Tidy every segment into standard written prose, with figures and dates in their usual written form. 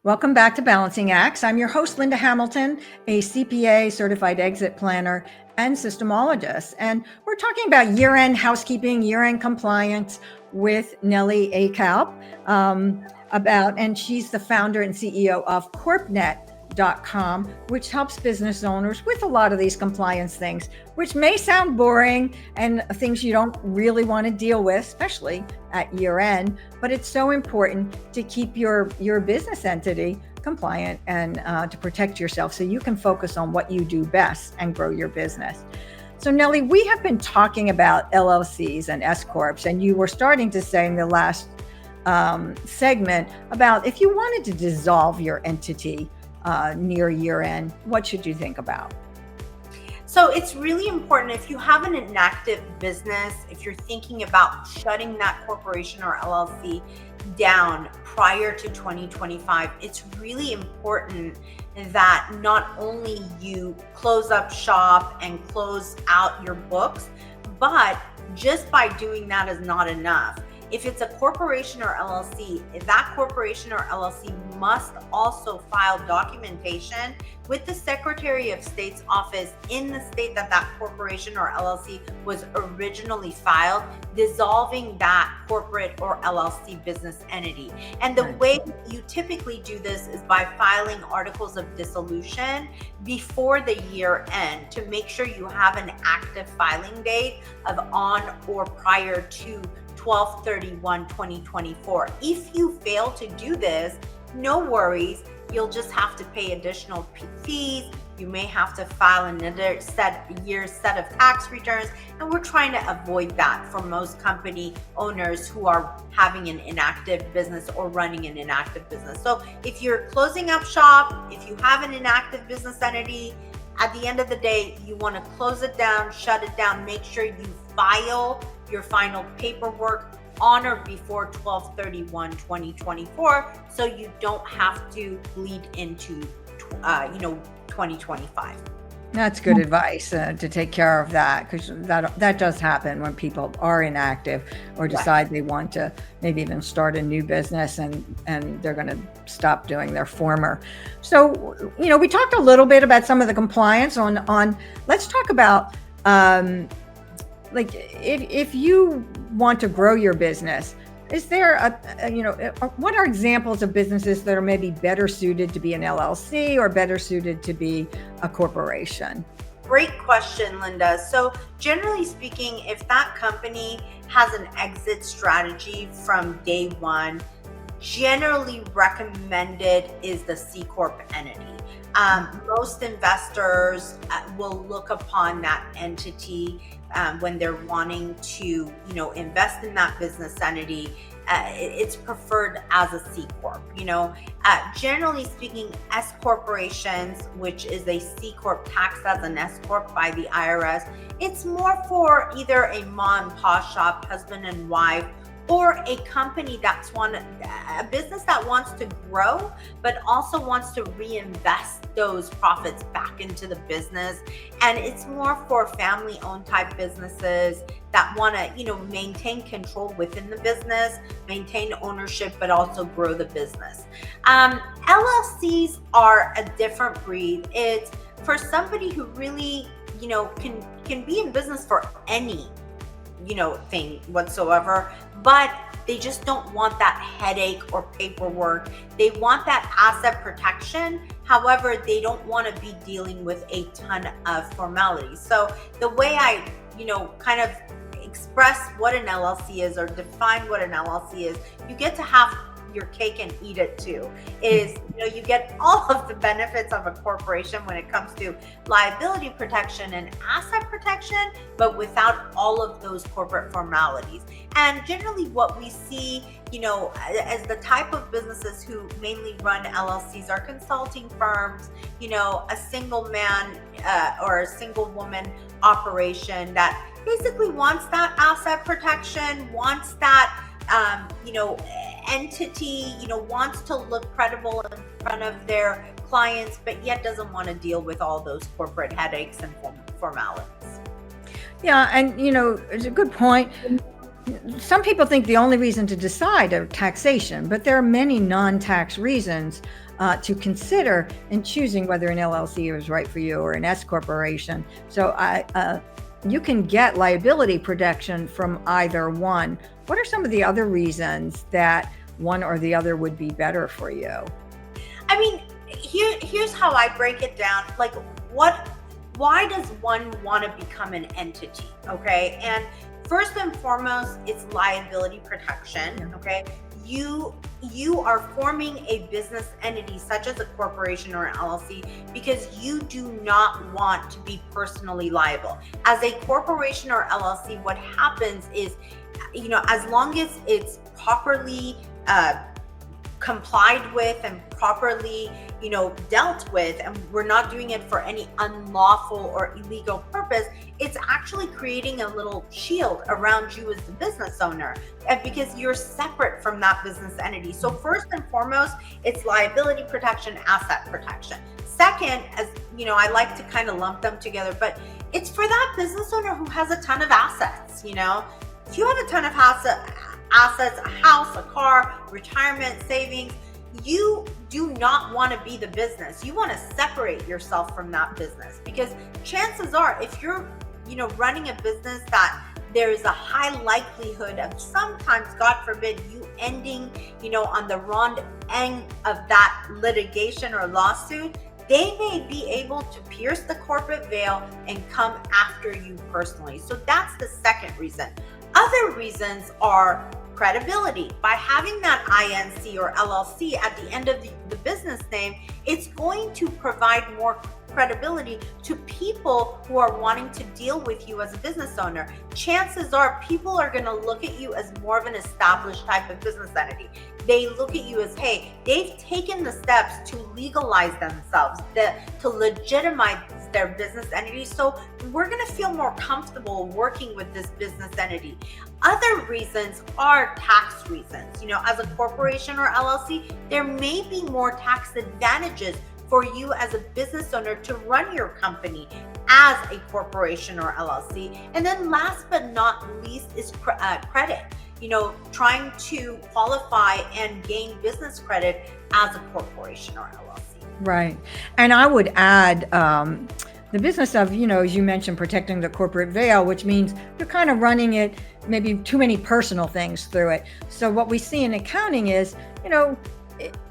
Welcome back to Balancing Acts. I'm your host, Linda Hamilton, a CPA, certified exit planner, and systemologist. And we're talking about year-end housekeeping, year-end compliance with Nellie Akalp, and she's the founder and CEO of CorpNet.com, which helps business owners with a lot of these compliance things, which may sound boring and things you don't really want to deal with, especially at year end, but it's so important to keep your business entity compliant and to protect yourself so you can focus on what you do best and grow your business. So Nellie, we have been talking about LLCs and S Corps, and you were starting to say in the last segment about if you wanted to dissolve your entity near year end, what should you think about? So it's really important if you have an inactive business, if you're thinking about shutting that corporation or LLC down prior to 2025, it's really important that not only you close up shop and close out your books, but just by doing that is not enough. If it's a corporation or LLC, that corporation or LLC must also file documentation with the Secretary of State's office in the state that that corporation or LLC was originally filed, dissolving that corporate or LLC business entity. And the way you typically do this is by filing articles of dissolution before the year end to make sure you have an active filing date of on or prior to 12/31/2024. If you fail to do this, no worries. You'll just have to pay additional fees. You may have to file another set of tax returns. And we're trying to avoid that for most company owners who are having an inactive business or running an inactive business. So if you're closing up shop, if you have an inactive business entity, at the end of the day, you want to close it down, shut it down, make sure you file your final paperwork on or before 12/31/2024, so you don't have to bleed into 2025. That's good advice to take care of that, because that does happen when people are inactive or decide they want to maybe even start a new business and they're going to stop doing their former. So, we talked a little bit about some of the compliance on let's talk about if you want to grow your business, is there what are examples of businesses that are maybe better suited to be an LLC or better suited to be a corporation? Great question, Linda. So generally speaking, if that company has an exit strategy from day one, generally recommended is the C Corp entity. Most investors will look upon that entity when they're wanting to, invest in that business entity. It's preferred as a C Corp. Generally speaking, S Corporations, which is a C Corp taxed as an S Corp by the IRS, it's more for either a mom and pop shop, husband and wife, or a company a business that wants to grow, but also wants to reinvest those profits back into the business. And it's more for family-owned type businesses that want to, maintain control within the business, maintain ownership, but also grow the business. LLCs are a different breed. It's for somebody who really, can be in business for any thing whatsoever, but they just don't want that headache or paperwork. They want that asset protection. However, they don't want to be dealing with a ton of formalities. So the way I, kind of express what an LLC is or define what an LLC is, you get to have your cake and eat it too. You get all of the benefits of a corporation when it comes to liability protection and asset protection, but without all of those corporate formalities. And generally what we see, as the type of businesses who mainly run LLCs are consulting firms, a single man or a single woman operation that basically wants that asset protection, wants that entity, wants to look credible in front of their clients, but yet doesn't want to deal with all those corporate headaches and formalities. Yeah, and it's a good point. some people think the only reason to decide are taxation, but there are many non-tax reasons to consider in choosing whether an LLC is right for you or an S corporation. So you can get liability protection from either one. What are some of the other reasons that one or the other would be better for you? I mean, here's how I break it down. Like, why does one want to become an entity? Okay. And first and foremost, it's liability protection. Okay. You are forming a business entity such as a corporation or an LLC because you do not want to be personally liable. As a corporation or LLC, what happens is, as long as it's properly complied with and properly, dealt with, and we're not doing it for any unlawful or illegal purpose, it's actually creating a little shield around you as the business owner, because you're separate from that business entity. So first and foremost, it's liability protection, asset protection. Second, as I like to kind of lump them together, but it's for that business owner who has a ton of assets. If you have a ton of assets, a house, a car, retirement, savings, you do not want to be the business. You want to separate yourself from that business, because chances are, if you're, running a business, that there is a high likelihood of sometimes, God forbid, you ending, on the wrong end of that litigation or lawsuit. They may be able to pierce the corporate veil and come after you personally. So that's the second reason. Other reasons are credibility. By having that INC or LLC at the end of the business name, it's going to provide more credibility to people who are wanting to deal with you as a business owner. Chances are people are going to look at you as more of an established type of business entity. They look at you as, hey, they've taken the steps to legalize themselves, to legitimize their business entity. So we're going to feel more comfortable working with this business entity. Other reasons are tax reasons. As a corporation or LLC, there may be more tax advantages for you as a business owner to run your company as a corporation or LLC. And then last but not least is credit. Trying to qualify and gain business credit as a corporation or LLC. Right. And I would add the business of, as you mentioned, protecting the corporate veil, which means you're kind of running it, maybe too many personal things through it. So what we see in accounting is,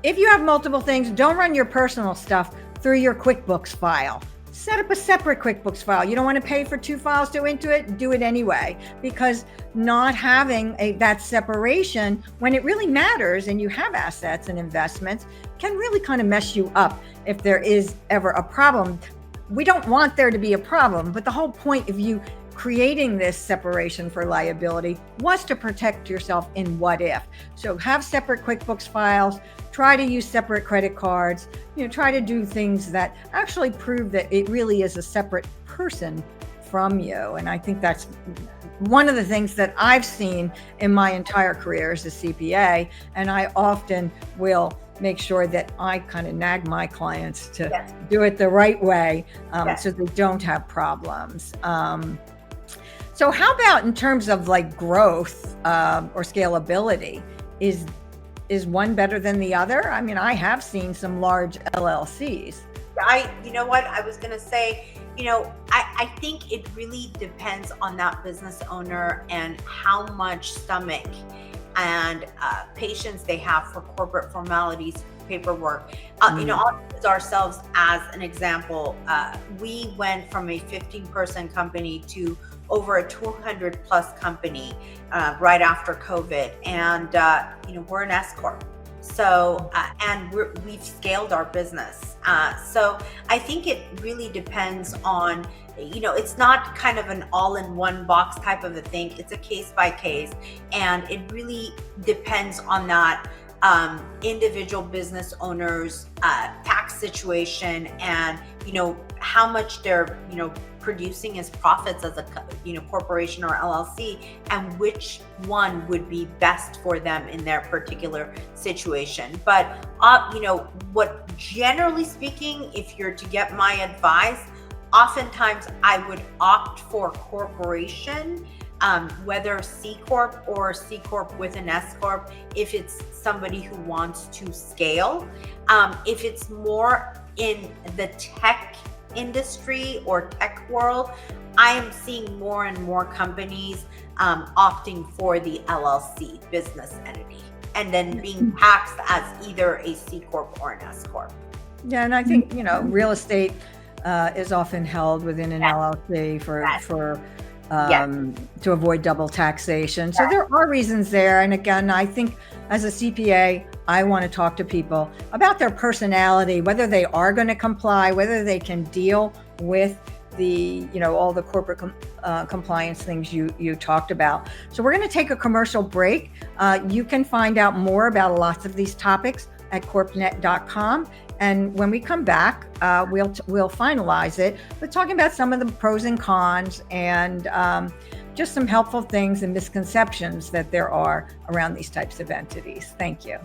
if you have multiple things, don't run your personal stuff through your QuickBooks file. Set up a separate QuickBooks file. You don't want to pay for two files to into it, do it anyway, because not having that separation when it really matters and you have assets and investments can really kind of mess you up if there is ever a problem. We don't want there to be a problem, but the whole point of you creating this separation for liability was to protect yourself in what if. So have separate QuickBooks files, try to use separate credit cards, try to do things that actually prove that it really is a separate person from you. And I think that's one of the things that I've seen in my entire career as a CPA. And I often will make sure that I kind of nag my clients to do it the right way, so they don't have problems. So how about in terms of like growth or scalability? Is one better than the other? I mean, I have seen some large LLCs. You know what I was going to say, I think it really depends on that business owner and how much stomach and patience they have for corporate formalities, paperwork. I'll use ourselves as an example. We went from a 15-person company to over a 200 plus company right after COVID. And, we're an S Corp. So, and we've scaled our business. So I think it really depends on, it's not kind of an all-in-one box type of a thing. It's a case by case. And it really depends on that individual business owner's tax situation and, how much they're, producing as profits as a corporation or LLC, and which one would be best for them in their particular situation. But what generally speaking, if you're to get my advice, oftentimes I would opt for corporation whether C Corp or C Corp with an S Corp, if it's somebody who wants to scale. If it's more in the tech industry or tech world, I am seeing more and more companies opting for the LLC business entity and then being taxed as either a C Corp or an S Corp. Yeah, and I think, real estate is often held within an LLC to avoid double taxation. So there are reasons there. And again, I think as a CPA, I want to talk to people about their personality, whether they are going to comply, whether they can deal with the, all the corporate compliance things you talked about. So we're going to take a commercial break. You can find out more about lots of these topics at corpnet.com. And when we come back, we'll finalize it. We're talking about some of the pros and cons and just some helpful things and misconceptions that there are around these types of entities. Thank you.